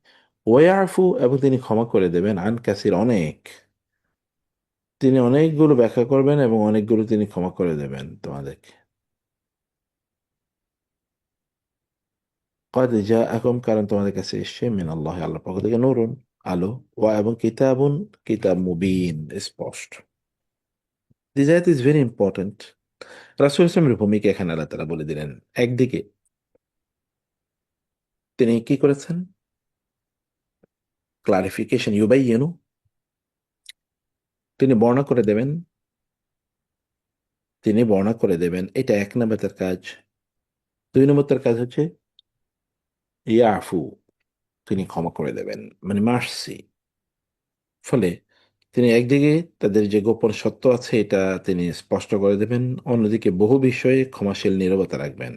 ওয়ারফু, এবং তিনি ক্ষমা করে দেবেন, আন কাসির, অনেক, তিনি অনেকগুলো ব্যাখ্যা করবেন এবং অনেকগুলো তিনি ক্ষমা করে দেবেন তোমাদেরকে। কদ জাআকুম, কারণ তোমাদের কাছে এসছে, মিনাল্লাহ, আল্লাহর পক্ষ থেকে, নূরুন, আলো, ওয়া, এবং কিতাবুন, কিতাব, মুবিন, স্পষ্ট। দিস আয়াত ইজ ভেরি ইম্পর্টেন্ট। রাসূল ইসলামের ভূমিকা এখানে আল্লাহ তাআলা বলে দিলেন। একদিকে তিনি কি করেছেন? ক্লারিফিকেশন, ইউবাইয়িনু, তিনি বর্ণনা করে দেবেন, তিনি বর্ণনা করে দেবেন, এটা এক নম্বর তার কাজ। দুই নম্বর তার কাজ হচ্ছে ইয়াফু, তিনি ক্ষমা করে দেবেন, মানে মার্সি। ফলে তিনি একদিকে তাদের যে গোপন সত্য আছে এটা তিনি স্পষ্ট করে দেবেন, অন্যদিকে বহু বিষয়ে ক্ষমাশীল নীরবতা রাখবেন।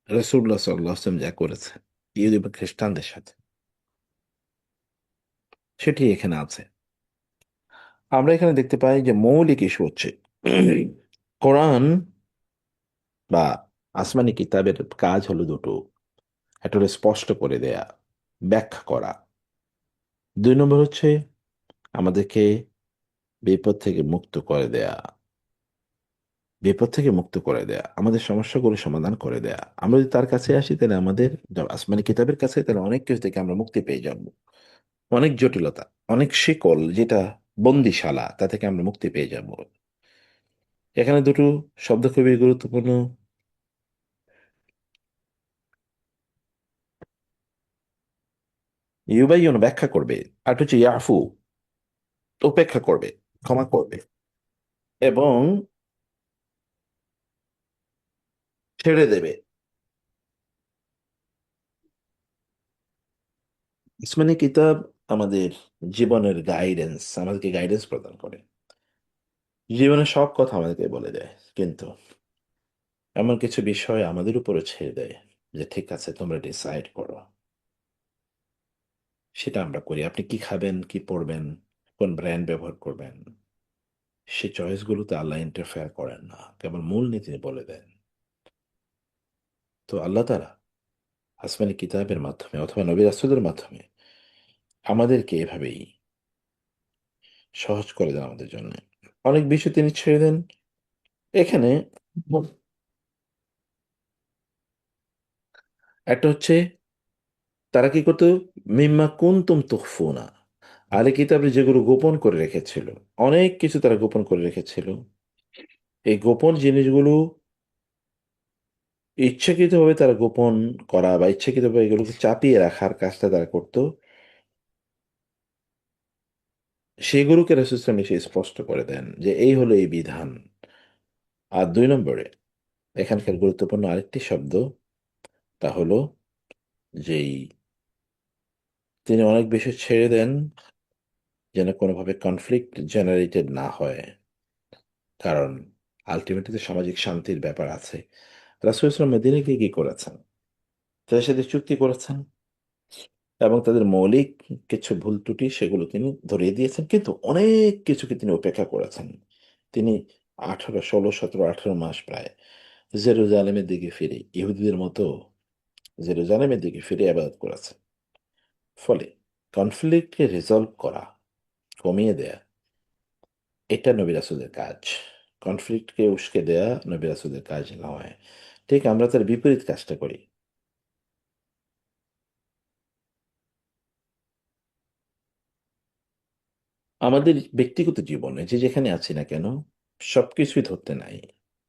রাসূলুল্লাহ সাল্লাল্লাহু আলাইহি ওয়াসাল্লাম যা করেছেন ইহুদি বা খ্রিস্টানদের সাথে, সেটি এখানে আছে। আমরা এখানে দেখতে পাই যে মৌলিক ইস্যু হচ্ছে কোরআন বা আসমানি কিতাবের কাজ হলো দুটো। একটা হলো স্পষ্ট করে দেয়া, ব্যাখ্যা করা। দুই নম্বর হচ্ছে আমাদেরকে বিপদ থেকে মুক্ত করে দেয়া, বিপদ থেকে মুক্ত করে দেয়া, আমাদের সমস্যাগুলো সমাধান করে দেয়া। আমরা যদি তার কাছে আসি তাহলে আমাদের, আসমানি কিতাবের কাছে, তাহলে অনেক কিছু থেকে আমরা মুক্তি পেয়ে যাব। অনেক জটিলতা, অনেক শিকল, যেটা বন্দিশালা, তা থেকে আমরা মুক্তি পেয়ে যাব। এখানে দুটো শব্দ খুবই গুরুত্বপূর্ণ। ইউবাইয়ুন, ব্যাখ্যা করবে, আর হচ্ছে ইয়াফু, উপেক্ষা করবে, ক্ষমা করবে, এবং ছেড়ে দেবে। আসমানি কিতাব আমাদের জীবনের গাইডেন্স, আমাদেরকে গাইডেন্স প্রদান করে, জীবনের সব কথা আমাদেরকে বলে দেয়, কিন্তু এমন কিছু বিষয় আমাদের উপরে ছেড়ে দেয় যে ঠিক আছে তোমরা ডিসাইড করো। সেটা আমরা করি। আপনি কি খাবেন, কি পরবেন, কোন ব্র্যান্ড ব্যবহার করবেন, সে চয়েসগুলোতে আল্লাহ ইন্টারফেয়ার করেন না, কেবল মূল নীতি বলে দেন। তো আল্লাহ তাআলা আসমানি কিতাবের মাধ্যমে অথবা নবী রাসূলের মাধ্যমে আমাদেরকে এভাবেই সহজ করে দেন আমাদের জন্য। অনেক বিষয় তিনি ছেড়ে দেন। এখানে একটা হচ্ছে, তারা কি করতো, মিম্মা কুনতুম তুখফুনা, আহলে কিতাবরা যেগুলো গোপন করে রেখেছিল, অনেক কিছু তারা গোপন করে রেখেছিল। এই গোপন জিনিসগুলো ইচ্ছাকৃতভাবে তারা গোপন করা বা ইচ্ছাকৃতভাবে এগুলোকে চাপিয়ে রাখার কাজটা তারা করতো, সেগুলোকে রাসূল সাল্লাল্লাহু আলাইহি ওয়াসাল্লাম এসে স্পষ্ট করে দেন যে এই হলো এই বিধান। আর দুই নম্বরে এখানকার গুরুত্বপূর্ণ আরেকটি শব্দ, তা হলো যেই তিনি অনেক বেশি ছেড়ে দেন যেন কোনোভাবে কনফ্লিক্ট জেনারেটেড না হয়, কারণ আলটিমেটলি সামাজিক শান্তির ব্যাপার আছে। রাসূল ইসলাম মদিনায় গিয়ে কি করেছেন? তাদের সাথে চুক্তি করেছেন এবং তাদের মৌলিক কিছু ভুল ত্রুটি সেগুলো তিনি ধরিয়ে দিয়েছেন, কিন্তু অনেক কিছুকে তিনি উপেক্ষা করেছেন। তিনি 18, 16, 17, 18 মাস প্রায় জেরুজালেমের দিকে ফিরে ইহুদিদের মতো জেরুজালেমের দিকে ফিরে আবাদত করেছেন। ফলে কনফ্লিক্টকে রিজলভ করা, কমিয়ে দেয়া, এটা নবী রাসূলের কাজ। কনফ্লিক্টকে উস্কে দেয়া নবী রাসূলের কাজ নয়। ঠিক আমরা তার বিপরীত কাজটা করি। আমাদের ব্যক্তিগত জীবনে যে যেখানে আছি না কেন, সবকিছুই ধরতে নাই।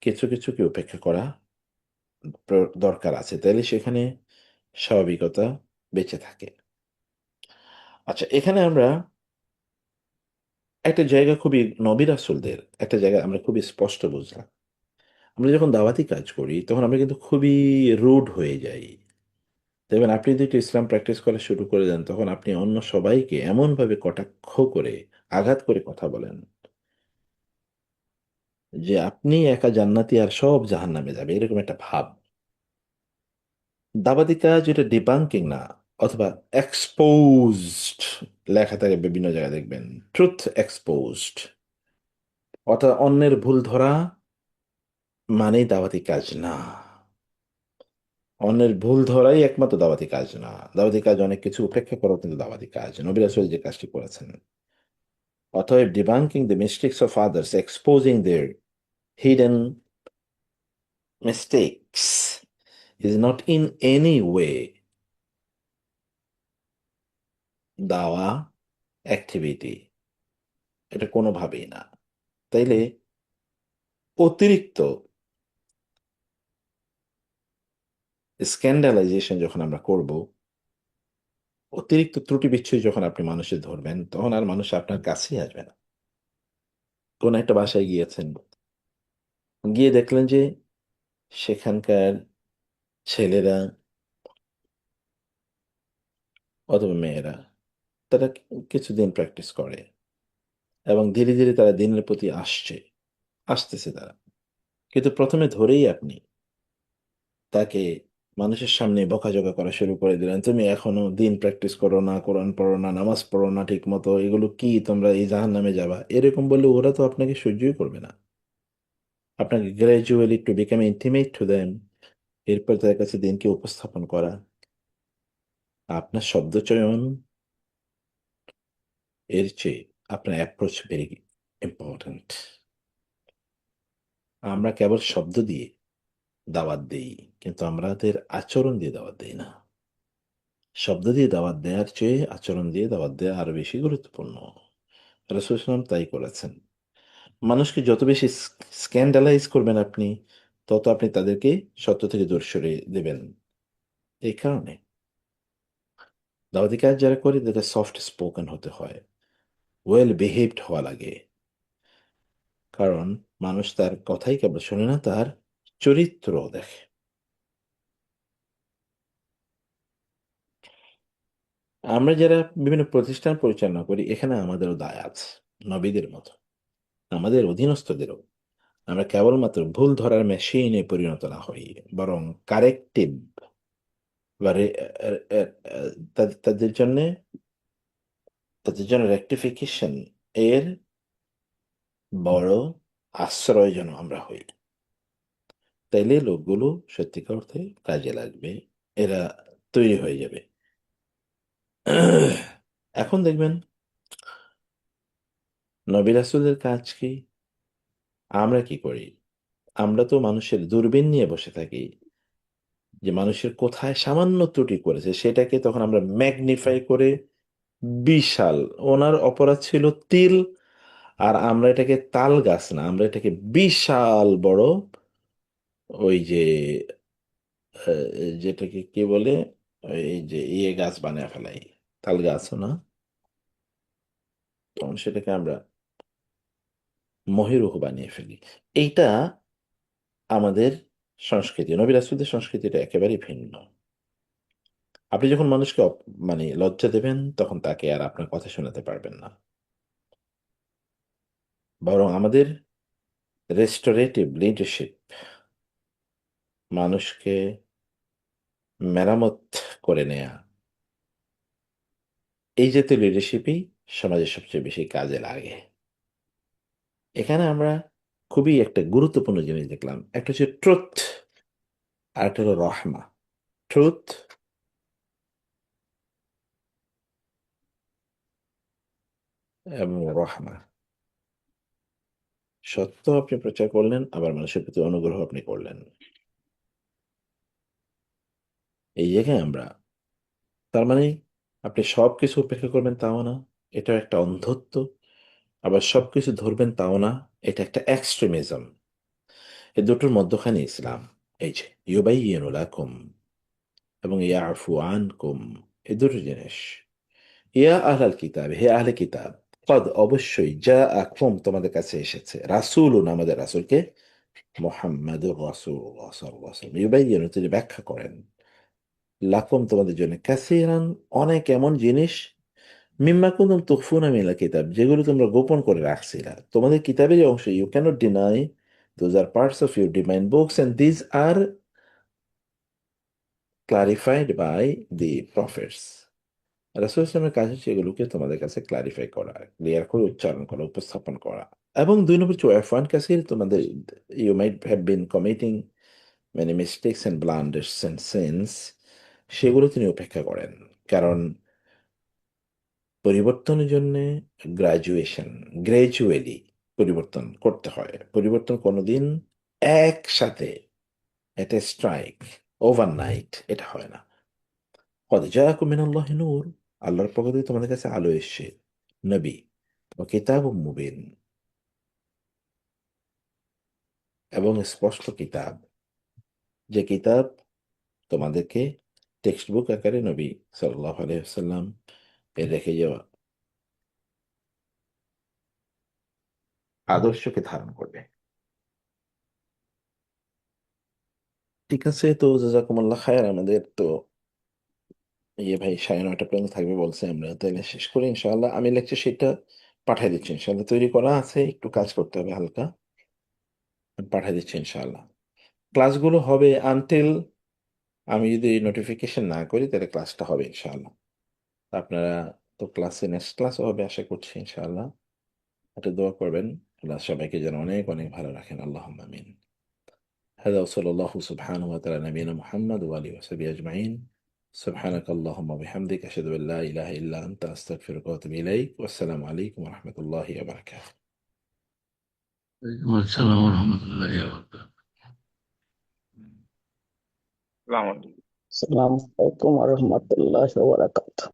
কিছু কিছুকে উপেক্ষা করা দরকার আছে, তাইলে সেখানে স্বাভাবিকতা বেঁচে থাকে। আচ্ছা, এখানে আমরা একটা জায়গা খুবই নবী রাসূলদের একটা জায়গা আমরা খুবই স্পষ্ট বুঝলাম। আমরা যখন দাওয়াতি কাজ করি তখন আমরা কিন্তু খুবই রুড হয়ে যাই। দেখবেন আপনি যদি একটু ইসলাম প্র্যাকটিস করা শুরু করে দেন তখন আপনি অন্য সবাইকে এমনভাবে কটাক্ষ করে আঘাত করে কথা বলেন যে আপনি একা জান্নাতি আর সব জাহান্নামে যাবে, এরকম একটা ভাব। দাবাতি কাজ এটা ডিবাঙ্কিং না, অথবা এক্সপোজড লেখা থাকে বিভিন্ন জায়গায় দেখবেন, ট্রুথ এক্সপোজড, অর্থাৎ অন্যের ভুল ধরা মানেই দাওয়াতি কাজ না। অন্যের ভুল ধরাই একমাত্র দাওয়াতি কাজ না। দাওয়াতি কাজ অনেক কিছু উপেক্ষা করাও কিন্তু দাওয়াতি কাজ। নবী রাসূল যে কাজটি করেছেন, অতএব debunking the mistakes of others, exposing their hidden mistakes is not in any way দাওয়া অ্যাক্টিভিটি, এটা কোনোভাবেই না। তাইলে অতিরিক্ত স্ক্যান্ডালাইজেশন যখন আমরা করব, অতিরিক্ত ত্রুটি বিচ্ছুই যখন আপনি মানুষের ধরবেন, তখন আর মানুষ আপনার কাছেই আসবে না। কোন একটা বাসায় গিয়েছেন, গিয়ে দেখলেন যে সেখানকার ছেলেরা অথবা মেয়েরা তারা কিছুদিন প্র্যাকটিস করে এবং ধীরে ধীরে তারা দিনের প্রতি আসতেছে তারা, কিন্তু প্রথমে ধরেই আপনি তাকে মানুষের সামনে বকাঝকা করা শুরু করে দিলেন, তুমি এখনো দিন প্র্যাকটিস করো না, কোরআন পড়ো না, নামাজ পড়ো না ঠিক মতো, এগুলো কি, তোমরা এই জাহান নামে যাবা, এরকম বললে ওরা তো আপনাকে সহ্যই করবে না। আপনাকে gradually to become intimate to them, এরপর তাদের কাছে দিনকে উপস্থাপন করা, আপনার শব্দ চয়ন এর চেয়ে আপনার অ্যাপ্রোচ ভেরি ইম্পর্ট্যান্ট। আমরা কেবল শব্দ দিয়ে দাওয়াত দেই, কিন্তু আমাদের আচরণ দিয়ে দাওয়াত দেই না। শব্দ দিয়ে দাওয়াত দেওয়ার চেয়ে আচরণ দিয়ে দাওয়াত দেওয়া আরো বেশি গুরুত্বপূর্ণ। রাসূল সাল্লাল্লাহু আলাইহি ওয়াসাল্লাম তাই করেছেন। মানুষকে যত বেশি স্ক্যান্ডালাইজ করবেন আপনি, তত আপনি তাদেরকে সত্য থেকে দূর সরিয়ে দেবেন। এই কারণে দাওয়াতি কাজ যারা করে তাদের সফট স্পোকেন হতে হয়, ওয়েল বিহেভড হওয়া লাগে। কারণ মানুষ তার কথাই কেবল শোনে না, তার চরিত্র দেখে। আমরা যারা বিভিন্ন প্রতিষ্ঠান পরিচালনা করি, এখানে আমাদেরও দায় আছে নবীদের মতো, আমাদের অধীনস্থদেরও। আমরা কেবলমাত্র ভুল ধরার মেশিনে পরিণত না হই, বরং কারেক্টিভ বা তাদের জন্য রেকটিফিকেশন এর বড় আশ্রয় যেন আমরা হই। তাইলে লোকগুলো সত্যিকার অর্থে কাজে লাগবে, এরা তৈরি হয়ে যাবে। এখন দেখবেন নবী রাসূলের কাজ কি, আমরা কি করি? আমরা তো মানুষের দূরবীন নিয়ে বসে থাকি, যে মানুষের কোথায় সামান্য ত্রুটি করেছে সেটাকে তখন আমরা ম্যাগনিফাই করে বিশাল, ওনার অপরাধ ছিল তিল, আর আমরা এটাকে তাল গাছ না, আমরা এটাকে বিশাল বড় ওই যে যেটাকে কি বলে, এই যে ইয়ে গাছ বানিয়ে ফেলাই, তাল গাছও না, তখন সেটাকে আমরা মহিরুহ বানিয়ে ফেলি। এইটা আমাদের সংস্কৃতি। নবী রাসূলদের সংস্কৃতিটা একেবারেই ভিন্ন। আপনি যখন মানুষকে মানে লজ্জা দেবেন, তখন তাকে আর আপনার কথা শোনাতে পারবেন না। বরং আমাদের রেস্টোরেটিভ লিডারশিপ মানুষকে মেরামত করে নেয়া, এই জাতীয় লিডারশিপই সমাজে সবচেয়ে বেশি কাজে লাগে। এখানে আমরা খুবই একটা গুরুত্বপূর্ণ জিনিস দেখলাম, একটা হচ্ছে ট্রুথ, আর একটা হলো রহমা। ট্রুথ এবং রহমা, সত্য আপনি প্রচার করলেন, আবার মানুষের প্রতি অনুগ্রহ আপনি করলেন। এই জায়গায় আমরা, তার মানে আপনি সবকিছু উপেক্ষা করবেন তাও না, এটা একটা অন্ধত্ব। আবার সবকিছু ধরবেন তাও না, এটা একটা এক্সট্রিমিজম। এই দুটোর মধ্যখানে ইসলাম। এই যে ইউবাইয়িনু লাকুম এবং ইয়াফু আনকুম, এই দুটো জিনিস। ইয়া আহলাল কিতাব, হে আহলে কিতাব, কদ অবশ্যই যা আকুম তোমাদের কাছে এসেছে, রাসূলুন আমাদের রাসূলকে, মুহাম্মাদুর রাসূলুল্লাহ সাল্লাল্লাহু আলাইহি ওয়াসাল্লাম, ইউবাইয়িনু তিনি ব্যাখ্যা করেন, লাকুম তোমাদের জন্য, কাসীরান অনেক এমন জিনিস, মিম্মা কুনতুম তুখফুনা মিনাল কিতাব যেগুলো তোমরা গোপন করে রাখছিলা তোমাদের কিতাবেরই অংশ। You cannot deny those are parts of your divine books and these are clarified by the prophets. রাসূল ইসলামের কাজ হচ্ছে এগুলোকে তোমাদের কাছে ক্লারিফাই করা, ক্লিয়ার করে উচ্চারণ করা, উপস্থাপন করা। এবং দুই নম্বর হচ্ছে ওয়াফান কাসির, তোমাদের you might have been committing many mistakes and blunders and sins, সেগুলো তিনি উপেক্ষা করেন। কারণ পরিবর্তনের জন্য গ্র্যাজুয়ালি পরিবর্তন করতে হয়। পরিবর্তন কোনোদিন একসাথে, এটা স্ট্রাইক ওভারনাইট এটা হয় না। কদ জাআকুম মিনাল্লাহি নূর, আল্লাহর পক্ষ থেকে তোমাদের কাছে আলো এসছে, নবী, ও কিতাবুম মুবিন, এবং স্পষ্ট কিতাব, যে কিতাব তোমাদেরকে টেক্সট বুক আকারে নবী সাল্লাল্লাহু আলাইহি ওয়াসাল্লাম এর রেখে যাওয়া আদর্শকে ধারণ করবে। ঠিক আছে, তো জাযাকুমুল্লাহ খায়ের। আমাদের তো ভাই 9:30 পর্যন্ত থাকবে বলছে, আমরা তাহলে শেষ করি ইনশাআল্লাহ। আমি লেকচার শিটটা পাঠিয়ে দিচ্ছি ইনশাআল্লাহ, তৈরি করা আছে, একটু কাজ করতে হবে হালকা, আমি পাঠিয়ে দিচ্ছি ইনশাআল্লাহ। ক্লাসগুলো হবে আনটিল, আমি যদি নোটিফিকেশন না করি তাহলে ক্লাসটা হবে ইনশাআল্লাহ। আপনারা তো ক্লাসে, নেক্সট ক্লাসও হবে আশা করছি ইনশাআল্লাহ। একটা দোয়া করবেন, আল্লাহ সবাইকে যেন অনেক অনেক ভালো রাখেন, আল্লাহুম্মা আমিন। هذا وصلى الله سبحانه وتعالى على نبينا محمد وآله وصحبه أجمعين. سبحانك اللهم وبحمدك أشهد أن لا إله إلا أنت أستغفرك وأتوب إليك، والسلام عليكم ورحمة الله وبركاته. ওয়ালাইকুম আসসালাম রহমতুল্লাহ। আসসালামু আলাইকুম। আসসালামু আলাইকুম ওয়া রাহমাতুল্লাহি ওয়া বারাকাতুহু।